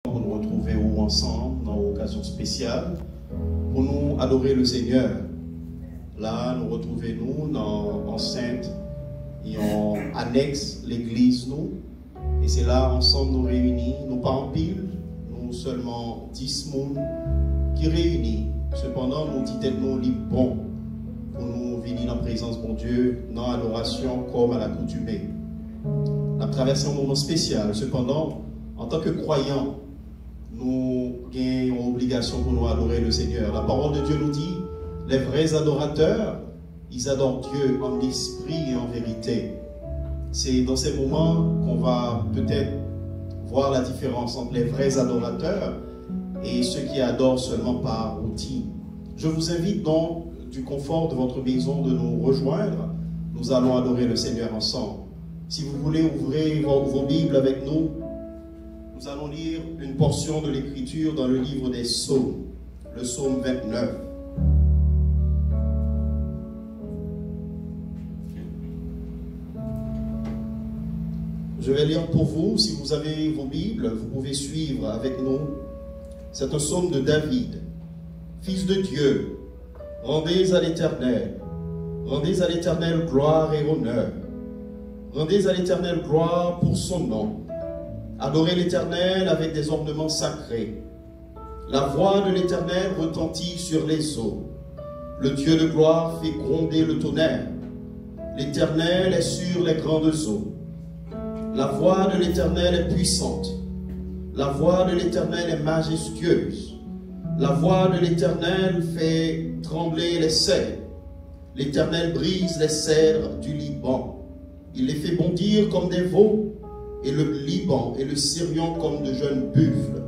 Pour nous retrouver ensemble dans une occasion spéciale pour nous adorer le Seigneur. Là, nous retrouvons-nous dans enceinte et en annexe l'église nous. Et c'est là, ensemble, nous réunis, nous pas en pile, nous seulement 10 personnes qui réunissent. Cependant, nous disons nous bon pour nous venir dans la présence de Dieu, dans l'adoration comme à l'accoutumée. La traversée un moment spécial. Cependant, en tant que croyants, nous avons obligation pour nous adorer le Seigneur. La parole de Dieu nous dit, les vrais adorateurs, ils adorent Dieu en esprit et en vérité. C'est dans ces moments qu'on va peut-être voir la différence entre les vrais adorateurs et ceux qui adorent seulement par outil. Je vous invite donc, du confort de votre maison, de nous rejoindre. Nous allons adorer le Seigneur ensemble. Si vous voulez ouvrir vos Bibles avec nous, nous allons lire une portion de l'Écriture dans le livre des Psaumes, le Psaume 29. Je vais lire pour vous. Si vous avez vos Bibles, vous pouvez suivre avec nous. C'est un psaume de David. Fils de Dieu, rendez à l'Éternel gloire et honneur. Rendez à l'Éternel gloire pour son nom. Adorez l'Éternel avec des ornements sacrés. La voix de l'Éternel retentit sur les eaux. Le Dieu de gloire fait gronder le tonnerre. L'Éternel est sur les grandes eaux. La voix de l'Éternel est puissante. La voix de l'Éternel est majestueuse. La voix de l'Éternel fait trembler les cèdres. L'Éternel brise les cèdres du Liban. Il les fait bondir comme des veaux, et le Liban et le Syrian comme de jeunes buffles.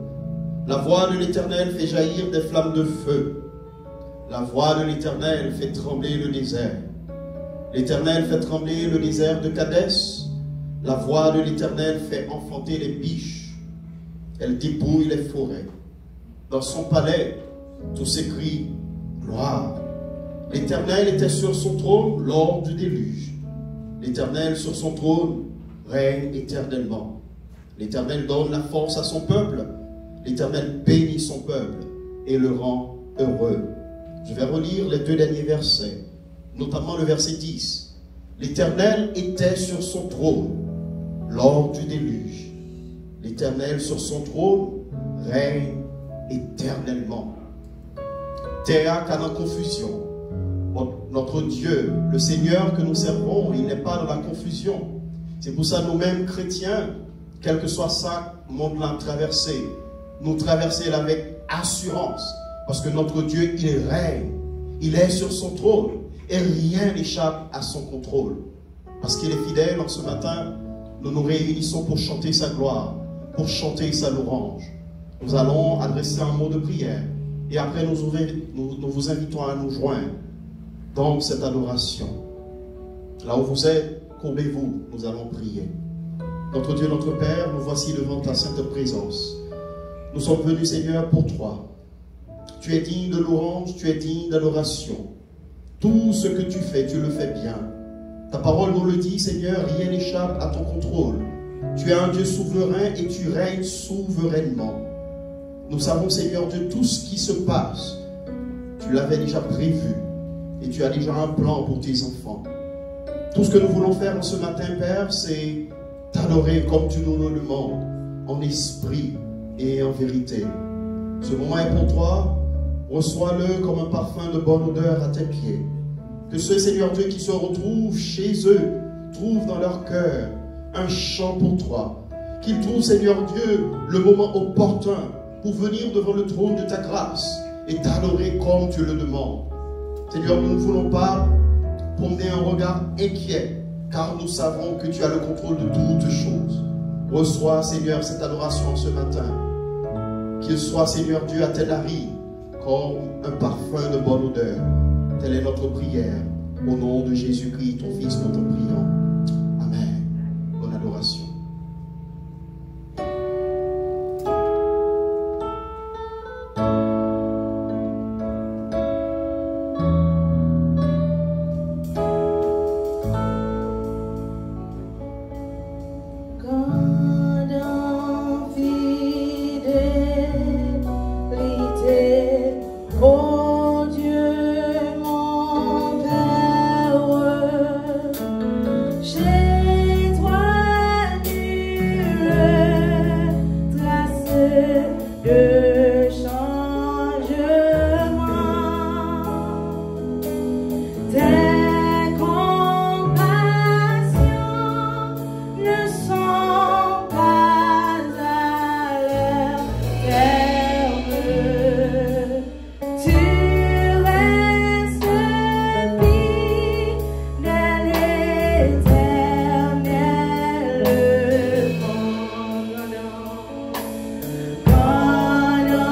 La voix de l'Éternel fait jaillir des flammes de feu. La voix de l'Éternel fait trembler le désert. L'Éternel fait trembler le désert de Kadès. La voix de l'Éternel fait enfanter les biches. Elle dépouille les forêts. Dans son palais, tous s'écrient gloire. L'Éternel était sur son trône lors du déluge. L'Éternel sur son trône règne éternellement. L'Éternel donne la force à son peuple. L'Éternel bénit son peuple et le rend heureux. Je vais relire les 2 derniers versets, notamment le verset 10. L'Éternel était sur son trône lors du déluge. L'Éternel sur son trône règne éternellement. Terre qu'à la confusion. Notre Dieu, le Seigneur que nous servons, il n'est pas dans la confusion. C'est pour ça nous-mêmes chrétiens, quel que soit ça, monde l'a traversé, nous traverser avec assurance. Parce que notre Dieu, il règne. Il est sur son trône. Et rien n'échappe à son contrôle. Parce qu'il est fidèle. En ce matin, nous nous réunissons pour chanter sa gloire, pour chanter sa louange. Nous allons adresser un mot de prière. Et après, nous vous invitons à nous joindre dans cette adoration. Là où vous êtes, courbez-vous, nous allons prier. Notre Dieu, notre Père, nous voici devant ta sainte présence. Nous sommes venus, Seigneur, pour toi. Tu es digne de louange, tu es digne d'adoration. Tout ce que tu fais, tu le fais bien. Ta parole nous le dit, Seigneur, rien n'échappe à ton contrôle. Tu es un Dieu souverain et tu règnes souverainement. Nous savons, Seigneur Dieu, tout ce qui se passe. Tu l'avais déjà prévu et tu as déjà un plan pour tes enfants. Tout ce que nous voulons faire en ce matin, Père, c'est t'adorer comme tu nous le demandes, en esprit et en vérité. Ce moment est pour toi. Reçois-le comme un parfum de bonne odeur à tes pieds. Que ceux, Seigneur Dieu, qui se retrouvent chez eux, trouvent dans leur cœur un chant pour toi. Qu'ils trouvent, Seigneur Dieu, le moment opportun pour venir devant le trône de ta grâce et t'adorer comme tu le demandes. Seigneur, nous ne voulons pas promener un regard inquiet, car nous savons que tu as le contrôle de toutes choses. Reçois, Seigneur, cette adoration ce matin. Qu'il soit, Seigneur Dieu, à tes narines comme un parfum de bonne odeur. Telle est notre prière. Au nom de Jésus-Christ, ton Fils, nous t'en prions. Amen. Bonne adoration. God of Eden. de changement. Tes compassions ne sont pas à leur terme. Tu restes fidèle, éternel, pendant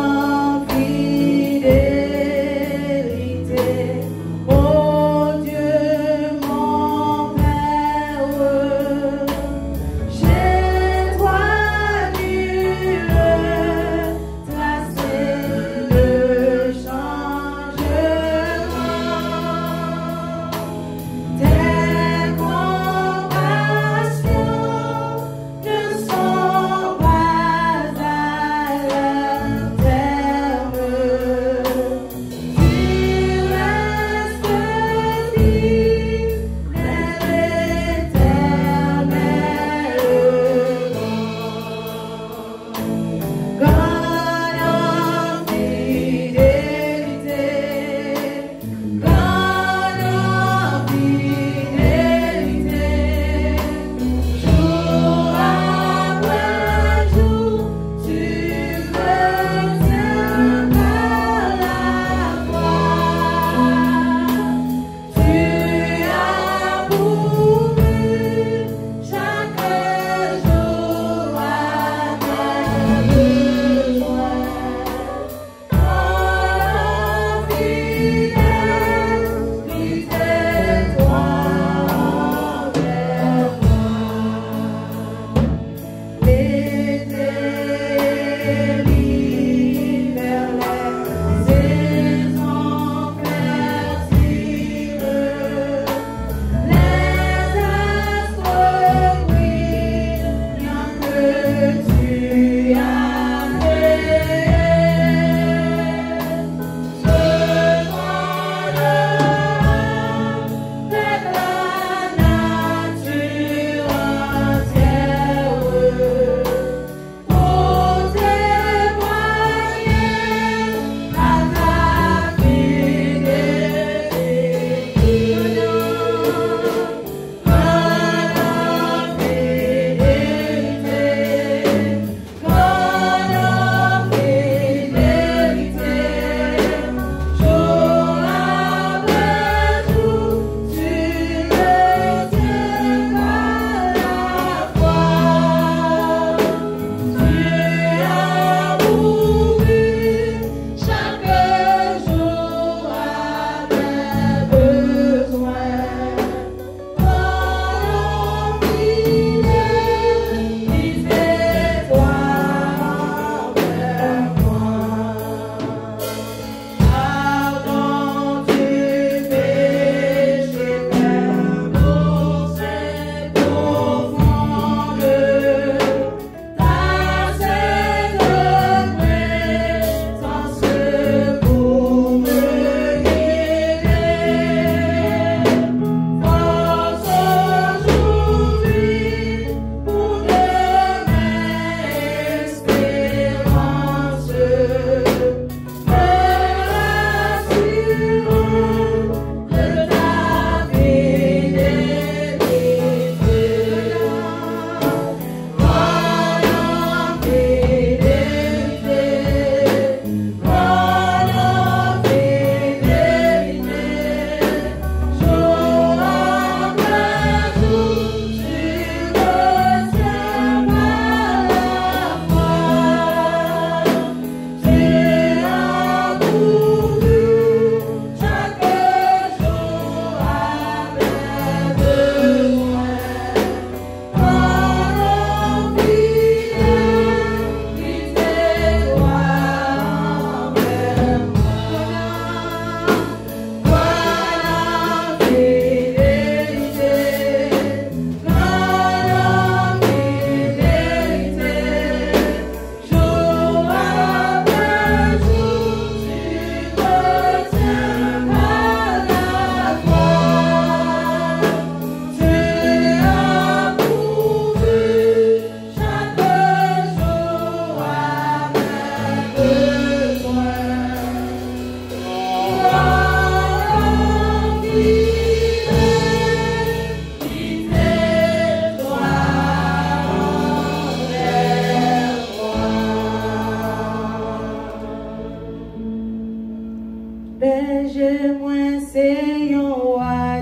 berger, moi c'est yon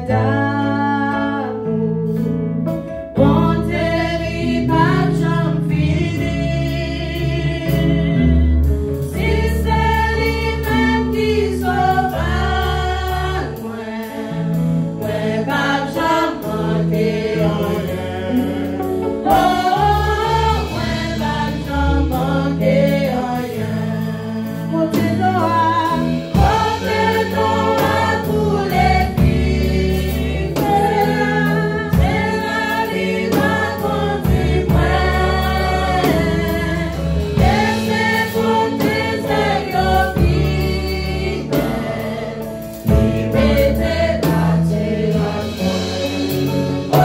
d'amour. Bonté li pas jamais fini. Si c'est lui-même qui sauve moi pas jamais manquer rien. Oh, moi pas jamais manquer rien. Côté Noah, pour les filles, c'est la libre contre moi. Laissez compter c'est yo qui liberté bâtir la joie. Oh,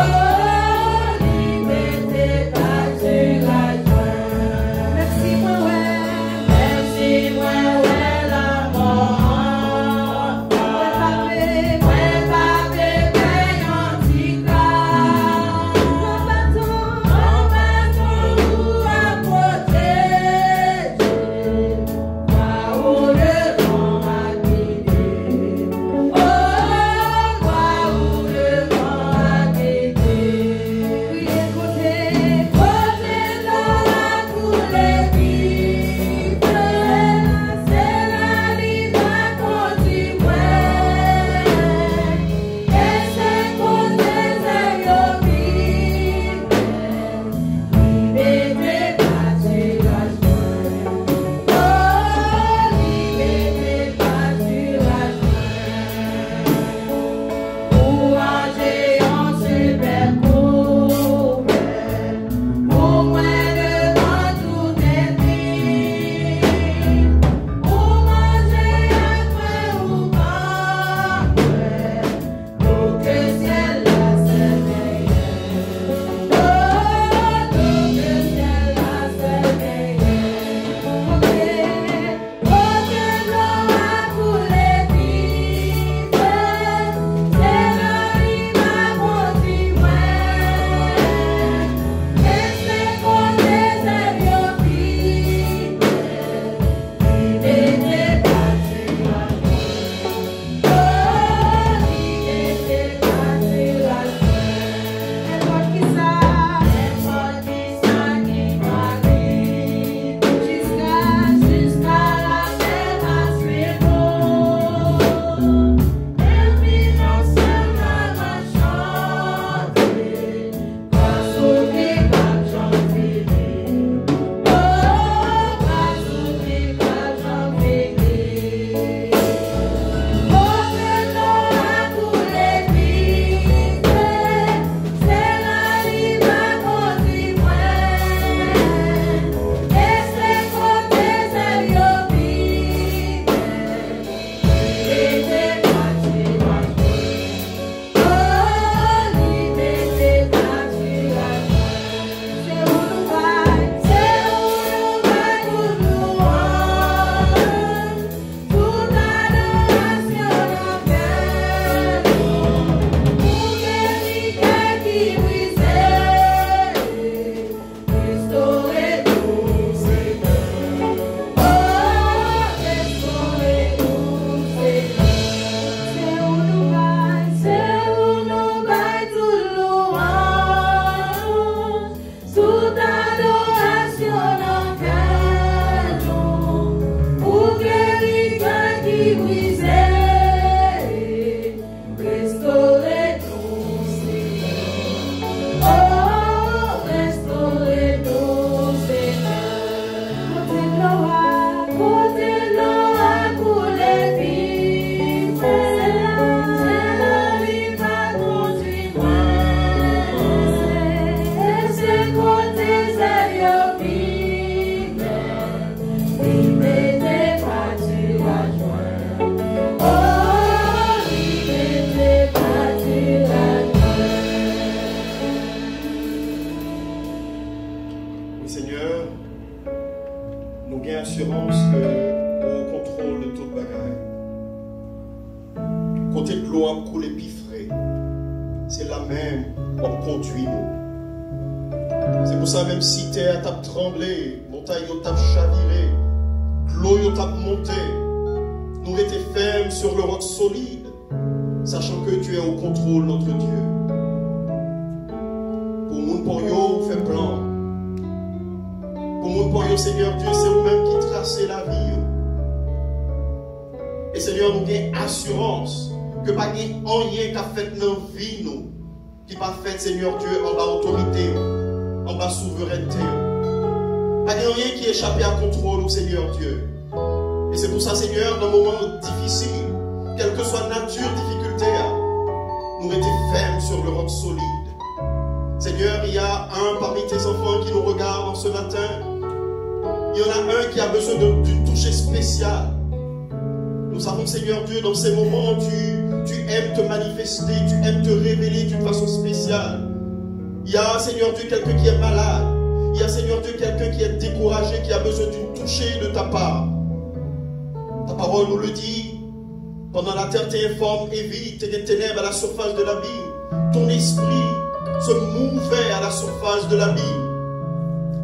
liberté bâtir la joie. Merci moi la mort. assurance que on contrôle tout le bagage. Côté de l'eau a coulé pifré, c'est la même on conduit nous. C'est pour ça même si terre t'a tremblé, montagne t'a chaviré, l'eau t'a monté, nous étions fermes sur le roc solide, sachant que tu es au contrôle, notre Dieu. Pour mon poyo, on fait plan. Pour mon poyo, Seigneur Dieu, c'est vous-même qui tracez la vie. Et Seigneur, nous avons assurance que pas rien qui a fait dans la vie, nous, qui pas fait, Seigneur Dieu, en bas autorité, en bas souveraineté. Pas rien qui échappe à contrôle, Seigneur Dieu. Et c'est pour ça, Seigneur, dans un moment difficile, quelle que soit la nature, difficulté, nous restons fermes sur le roc solide. Seigneur, il y a un parmi tes enfants qui nous regarde en ce matin. Il y en a un qui a besoin d'une touche spéciale. Nous savons, Seigneur Dieu, dans ces moments, tu aimes te manifester, tu aimes te révéler d'une façon spéciale. Il y a, Seigneur Dieu, quelqu'un qui est malade. Il y a, Seigneur Dieu, quelqu'un qui est découragé, qui a besoin d'une touchée de ta part. Ta parole nous le dit. Pendant la terre t'est informe et vide, t'es des ténèbres à la surface de l'abîme. Ton esprit se mouvait à la surface de l'abîme.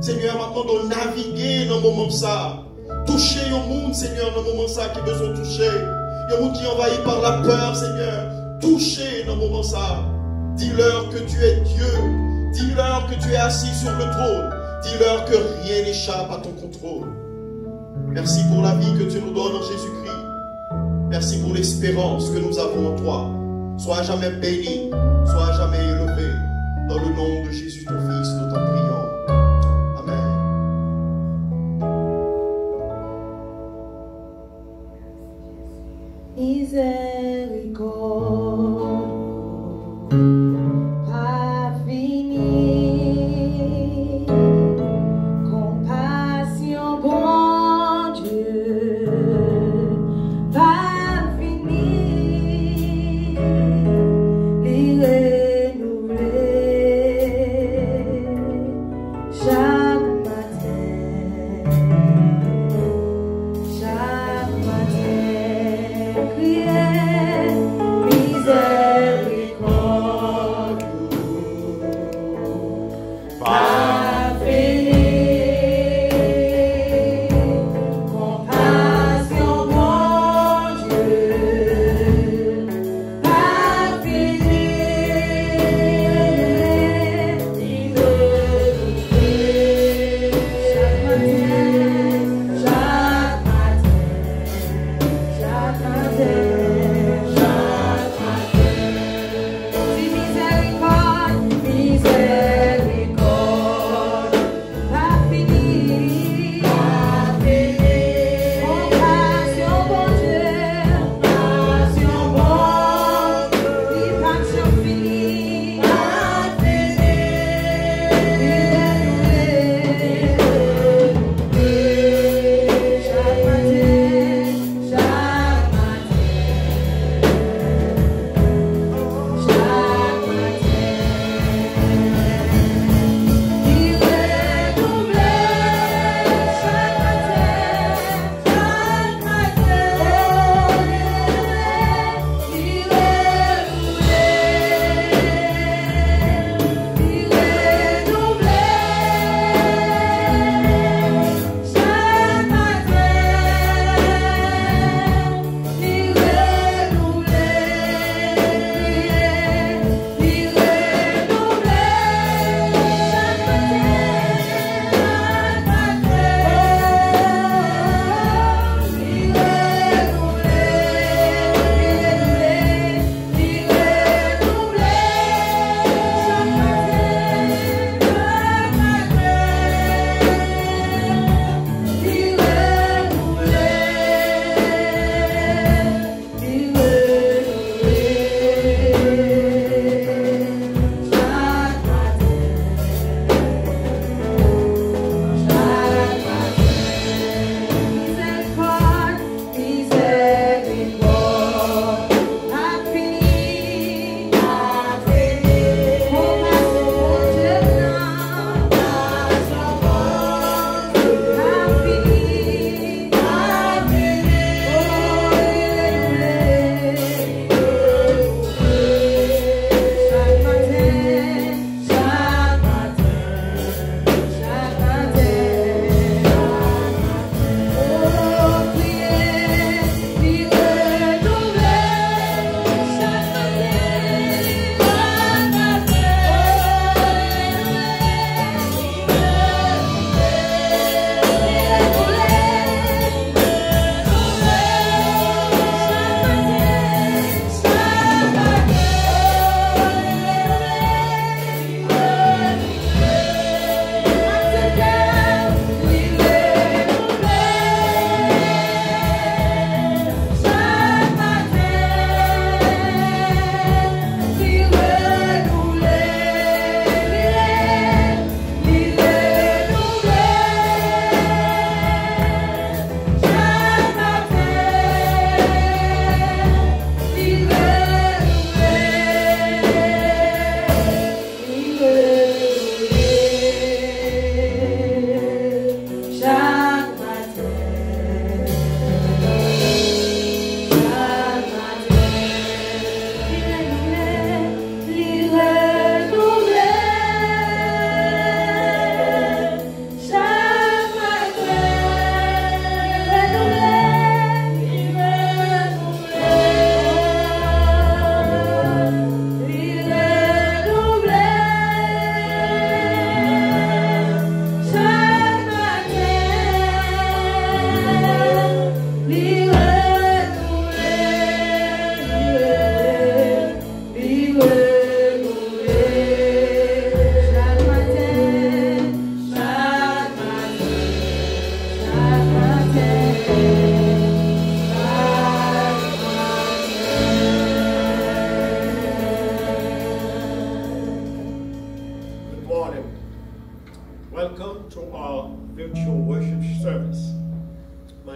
Seigneur, maintenant, de naviguer dans le moment ça. Toucher au monde, Seigneur, dans le moment ça qui a besoin de toucher. Il y a un monde qui est envahi par la peur, Seigneur. Toucher dans le moment ça. Dis-leur que tu es Dieu. Dis-leur que tu es assis sur le trône. Dis-leur que rien n'échappe à ton contrôle. Merci pour la vie que tu nous donnes en Jésus-Christ. Merci pour l'espérance que nous avons en toi. Sois jamais béni, sois jamais élevé. Dans le nom de Jésus, ton Fils, nous t'en prions. Amen. Miséricorde, pas fini, compassion, bon Dieu, pas fini, les renouveler chaque matin, crier.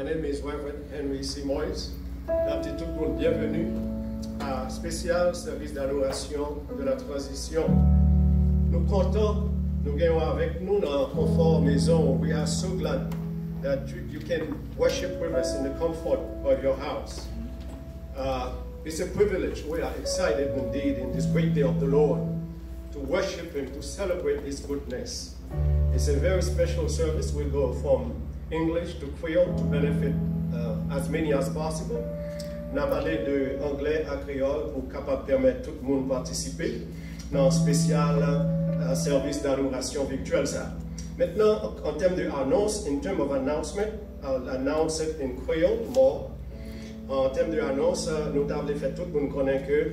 My name is Reverend Henry C. Moyes. Tout le monde bienvenue à spécial service d'adoration de la transition. Nous comptons, nous gagnons avec nous dans le confort maison. We are so glad that you can worship with us in the comfort of your house. It's a privilege. We are excited indeed in this great day of the Lord to worship Him, to celebrate His goodness. It's a very special service. We'll go from English to Creole to benefit as many as possible. On a parlé de anglais à créole pour capable permettre tout le monde de participer dans un spécial service d'adoration virtuelle. Maintenant, en termes de annonce, in terms of announcement, I'll announce it in Creole more. En termes de annonce, nous avons fait tout le monde connaît que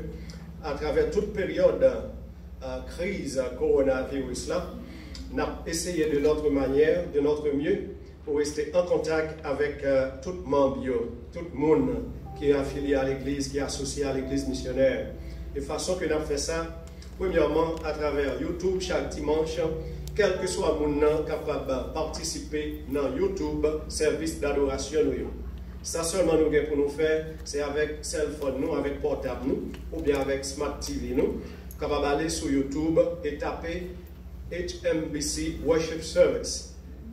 à travers toute période crise coronavirus là, nous avons essayé de notre manière, de notre mieux, pour rester en contact avec tout le monde, tout le monde qui est affilié à l'Église, qui est associé à l'Église missionnaire. De façon que nous avons fait ça, premièrement, à travers YouTube chaque dimanche, quel que soit le monde capable de participer dans YouTube, service d'adoration. Ça seulement nous pour nous faire, c'est avec cell phone nous, avec portable nous, ou bien avec Smart TV nous, capable d'aller sur YouTube et taper HMBC Worship Service.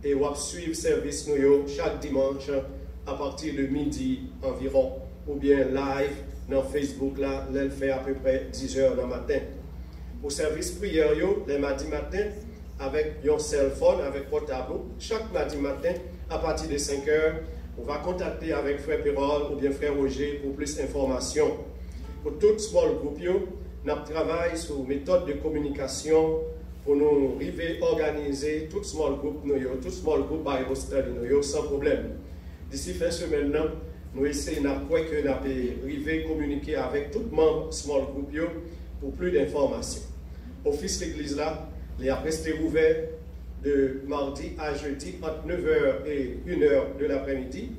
Et on va suivre le service nous chaque dimanche à partir de midi environ, ou bien live dans Facebook, là, elle fait à peu près 10 h le matin. Pour service prière, les mardis matin, avec un cell phone, avec portable, chaque mardi matin, à partir de 5 h, on va contacter avec Frère Pérol ou bien Frère Roger pour plus d'informations. Pour tout small group, nous travaillons sur une méthode de communication pour nous arriver à organiser tout small group, tout small group Bible study sans problème. D'ici fin de semaine, nous essayons de arriver à communiquer avec tout le monde small group pour plus d'informations. Office l'église là, il a resté ouvert de mardi à jeudi entre 9 h et 1 h de l'après-midi.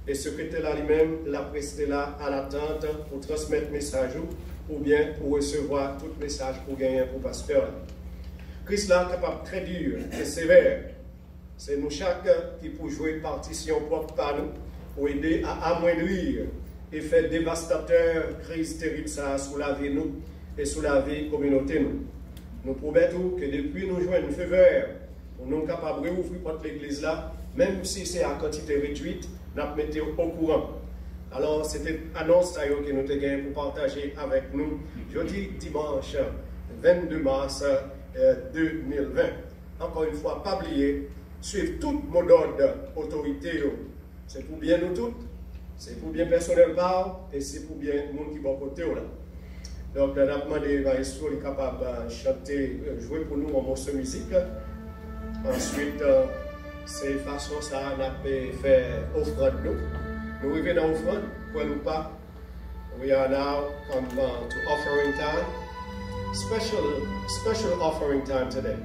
Et ce secrétaire là lui-même l'a resté là à l'attente pour transmettre message ou bien pour recevoir tout message pour gagner pour pasteur. Christ là capable très dur et sévère. C'est nous chacun qui peut jouer partition propre par nous pour aider à amoindrir l'effet dévastateur, crise terrible ça sous la vie nous et sous la vie communauté nous. Nous promettons que depuis nous jouons une faveur pour nous capables de rouvrir notre église là, même si c'est à quantité réduite, nous mettons au courant. Alors c'était annonce que nous avons pour partager avec nous jeudi dimanche 22 mars 2020. Encore une fois, pas oublier, suivre tout mot d'ordre autorité. C'est pour bien nous tous, c'est pour bien personnel et c'est pour bien le monde qui va à côté. Donc, on a demandé à Estro est capable de chanter, jouer pour nous en morceau de musique. Ensuite, c'est façon ça, on a fait offrande nous. Nous arrivons dans l'offrande, quoi ou pas. We are now come to offering time. Special offering time today.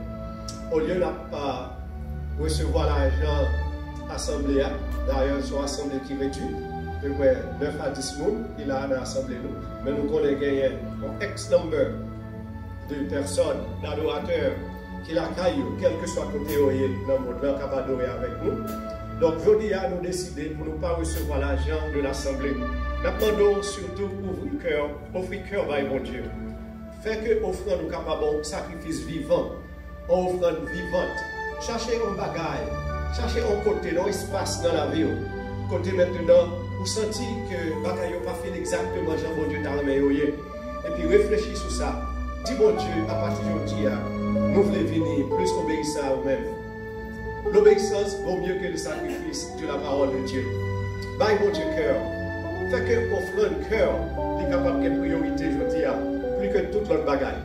Au lieu de recevoir l'argent assemblée, d'ailleurs, c'est une assemblée qui réduit, de 9 à 10 personnes, il a dans l'assemblée, mais nous connaissons un ex-nombre de personnes, d'adorateurs, qui l'accueillent, quel que soit le côté dans le monde, capable d'adorer avec nous. Donc, aujourd'hui, nous avons décidé pour ne pas recevoir l'argent de l'assemblée. Nous demandons surtout offrir cœur par mon Dieu. Fait que offrande nous capable de sacrifice vivant, offrande vivante. Cherchez un bagage, cherchez un côté, un espace dans la vie. Côté maintenant, vous sentez que bagage n'a pas fait exactement Jean bon Dieu t'a remis. Et puis réfléchissez sur ça. Dis bon Dieu, à partir d'aujourd'hui, nous voulons venir plus obéissant à nous-mêmes. L'obéissance vaut mieux que le sacrifice de la parole de Dieu. Bye mon Dieu cœur. Fait que offrande cœur est capable de priorité aujourd'hui. Plus que toute l'autre bagaille.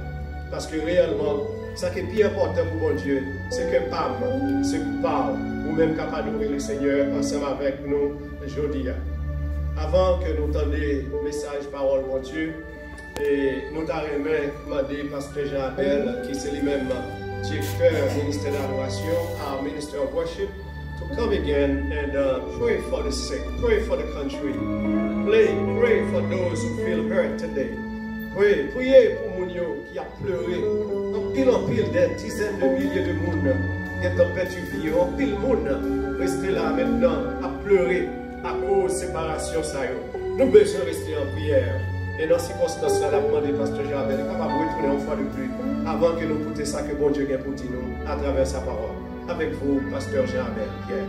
Parce que réellement, ce qui est plus important pour mon Dieu, c'est que Pam, ce qui parle, ou même capable d'ouvrir le Seigneur ensemble avec nous aujourd'hui. Avant que nous entendions le message parole mon Dieu, et nous t'avons demandé Pasteur Jean-Abel, qui c'est lui-même directeur ministère d'adoration, our minister of worship, to come again and pray for the sick, pray for the country, pray for those who feel hurt today. Priez pour mon qui a pleuré. En pile, des dizaines de milliers de monde qui ont perdu vie. En pile monde, restez là maintenant à pleurer à cause de séparation. Nous besoin rester en prière. Et dans ces circonstances-là, la demande du pasteur Jean-Abel est capable de retourner une fois de plus avant que nous écoutions ça que bon Dieu a pour nous à travers sa parole. Avec vous, pasteur Jean-Abel Pierre.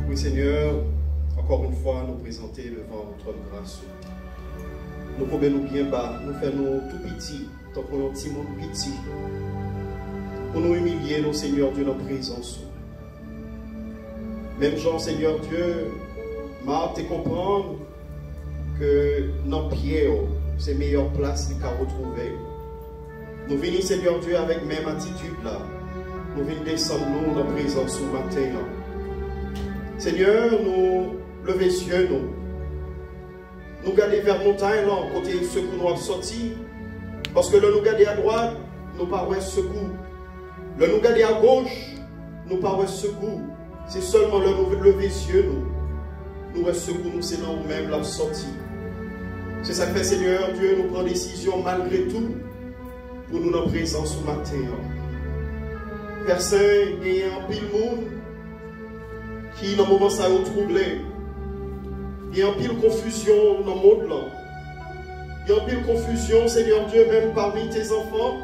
Oui, Seigneur, encore une fois, nous présenter devant votre grâce. Nous pouvons nous bien bas, nous faire nous tout petits, tant qu'on est petit monde petit. Pour nous humilier, nos Seigneur Dieu, dans la présence. Même Jean, Seigneur Dieu, m'a te comprendre que dans Pierre, c'est la meilleure place qu'il a retrouvée. Nous venons, Seigneur Dieu, avec la même attitude là. Nous venons descendre nous dans la présence ce matin. Seigneur, nous levons les yeux, nous regardons vers la montagne, là, côté ce que nous avons sorti. Parce que là, nous regardons à droite, nous ne pouvons pas secours. Là, nous regardons à gauche, nous ne pouvons pas secours. C'est seulement là, nous levons les yeux, nous avons secours, nous c'est dans nous-mêmes la sortie. C'est ça que fait, Seigneur Dieu, nous prenons décision malgré tout pour nous dans la présence ce matin. Père Saint, il y a un pile monde qui, dans le moment, ça a troublé. Il y a un pile confusion dans le monde là. Il y a un pile confusion, Seigneur Dieu, même parmi tes enfants,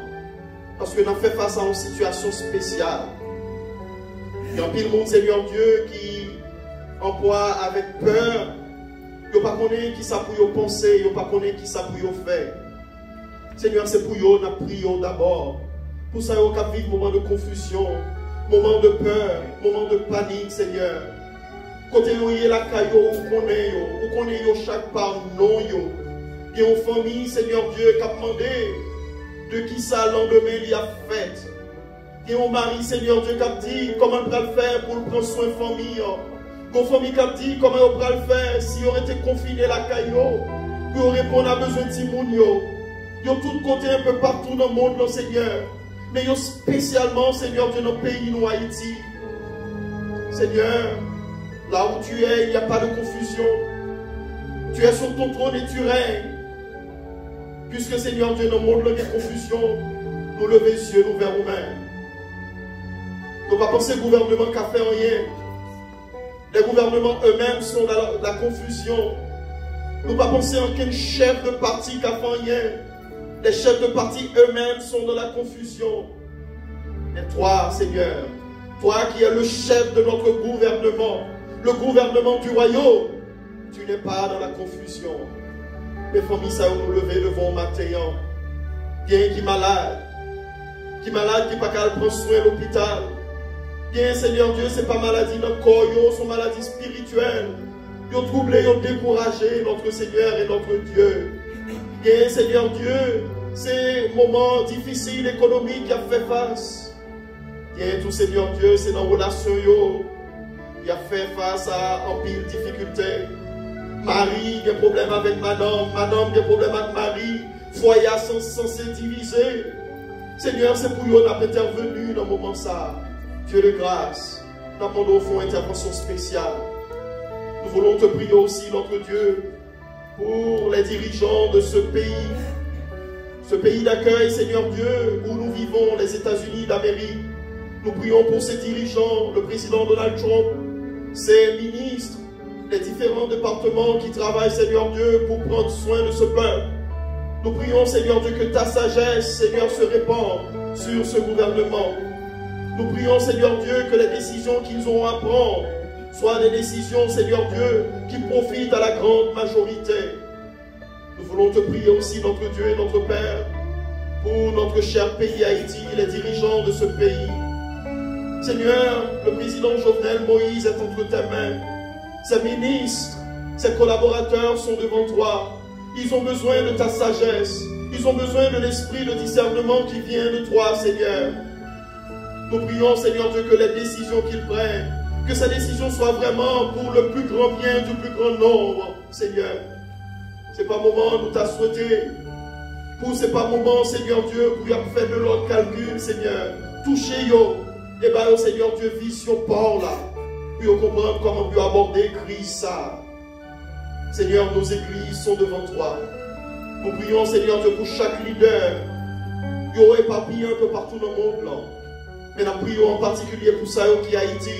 parce que nous avons fait face à une situation spéciale. Il y a un pile monde, Seigneur Dieu, qui emploie avec peur. Ils ne pas connaître qui ça pour penser, ils ne pas connaître qui ça pour faire. Seigneur, c'est pour eux, nous prions d'abord. Pour ça, nous avons vivre un moment de confusion, moment de peur, moment de panique, Seigneur. Côté où il y a la caillou, où connaît chaque part non. Il y a une famille, Seigneur Dieu, qui a demandé de qui ça lendemain il a fait. Il y a un mari, Seigneur Dieu, qui a dit comment il va le faire pour prendre soin de la famille. Une famille qui a dit comment il va le faire si on était confiné la caillou, pour répondre à besoin de Timounio. Il y a tout côté un peu partout dans le monde, non, Seigneur. Mais il y a spécialement, Seigneur Dieu, dans le pays, nous, Haïti. Seigneur, là où tu es, il n'y a pas de confusion. Tu es sur ton trône et tu règnes. Puisque, Seigneur Dieu, dans le monde, il y a confusion, nous levons les yeux, nous vers nous-mêmes. Nous ne pas penser au gouvernement qui a fait rien. Les gouvernements eux-mêmes sont dans la confusion. Nous ne pas penser en quel chef de parti qui a fait rien. Les chefs de parti eux-mêmes sont dans la confusion. Mais toi, Seigneur, toi qui es le chef de notre gouvernement, le gouvernement du royaume, tu n'es pas dans la confusion. Les familles, ça nous lever devant le matin. Bien qui est malade, qui n'est pas qu'à prendre soin à l'hôpital. Bien, Seigneur Dieu, ce n'est pas maladie dans le corps, c'est maladie spirituelle. Ils ont troublé, ils ont découragé notre Seigneur et notre Dieu. Bien, Seigneur Dieu, c'est un moment difficile économique qui a fait face. Bien, tout Seigneur Dieu, c'est dans la relation, il a fait face à un pile de difficultés. Marie, il y a un problème avec madame, madame, il y a un problème avec Marie. Foyer censé diviser. Seigneur, c'est pour nous qu'on a intervenu dans le moment ça. Dieu de grâce, nous demandons au fond une intervention spéciale. Nous voulons te prier aussi, notre Dieu, pour les dirigeants de ce pays d'accueil, Seigneur Dieu, où nous vivons, les États-Unis d'Amérique. Nous prions pour ces dirigeants, le président Donald Trump, ses ministres, les différents départements qui travaillent, Seigneur Dieu, pour prendre soin de ce peuple. Nous prions, Seigneur Dieu, que ta sagesse, Seigneur, se répande sur ce gouvernement. Nous prions, Seigneur Dieu, que les décisions qu'ils ont à prendre soient des décisions, Seigneur Dieu, qui profitent à la grande majorité. Nous voulons te prier aussi, notre Dieu et notre Père, pour notre cher pays Haïti, les dirigeants de ce pays. Seigneur, le président Jovenel Moïse est entre tes mains. Ses ministres, ses collaborateurs sont devant toi. Ils ont besoin de ta sagesse. Ils ont besoin de l'esprit de discernement qui vient de toi, Seigneur. Nous prions, Seigneur Dieu, que les décisions qu'ils prennent, que ces décisions soient vraiment pour le plus grand bien du plus grand nombre, Seigneur. Ce n'est pas le moment où nous t'as souhaité. Pour ce n'est pas le moment, Seigneur Dieu, pour y faire de l'autre calcul, Seigneur. Touchez-yo. Et bien, Seigneur Dieu, vision par là. Puis on comprend comment on peut aborder Christ ça. Seigneur, nos églises sont devant toi. Nous prions, Seigneur Dieu, pour chaque leader. Ils ont éparpillé un peu partout dans le monde là. Mais nous prions en particulier pour ça qui est Haïti.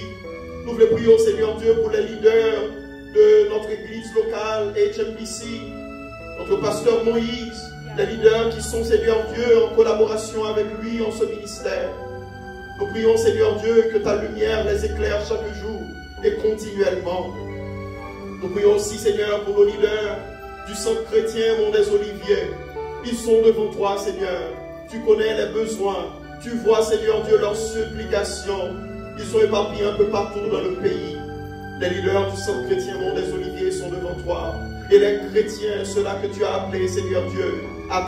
Nous voulons prier, Seigneur Dieu, pour les leaders de notre église locale, HMBC, notre pasteur Moïse, les leaders qui sont, Seigneur Dieu, en collaboration avec lui en ce ministère. Nous prions, Seigneur Dieu, que ta lumière les éclaire chaque jour et continuellement. Nous prions aussi, Seigneur, pour nos leaders du centre chrétien Mont des Oliviers. Ils sont devant toi, Seigneur. Tu connais les besoins. Tu vois, Seigneur Dieu, leurs supplications. Ils sont éparpillés un peu partout dans le pays. Les leaders du centre chrétien Mont des Oliviers sont devant toi. Et les chrétiens, ceux-là que tu as appelés, Seigneur Dieu,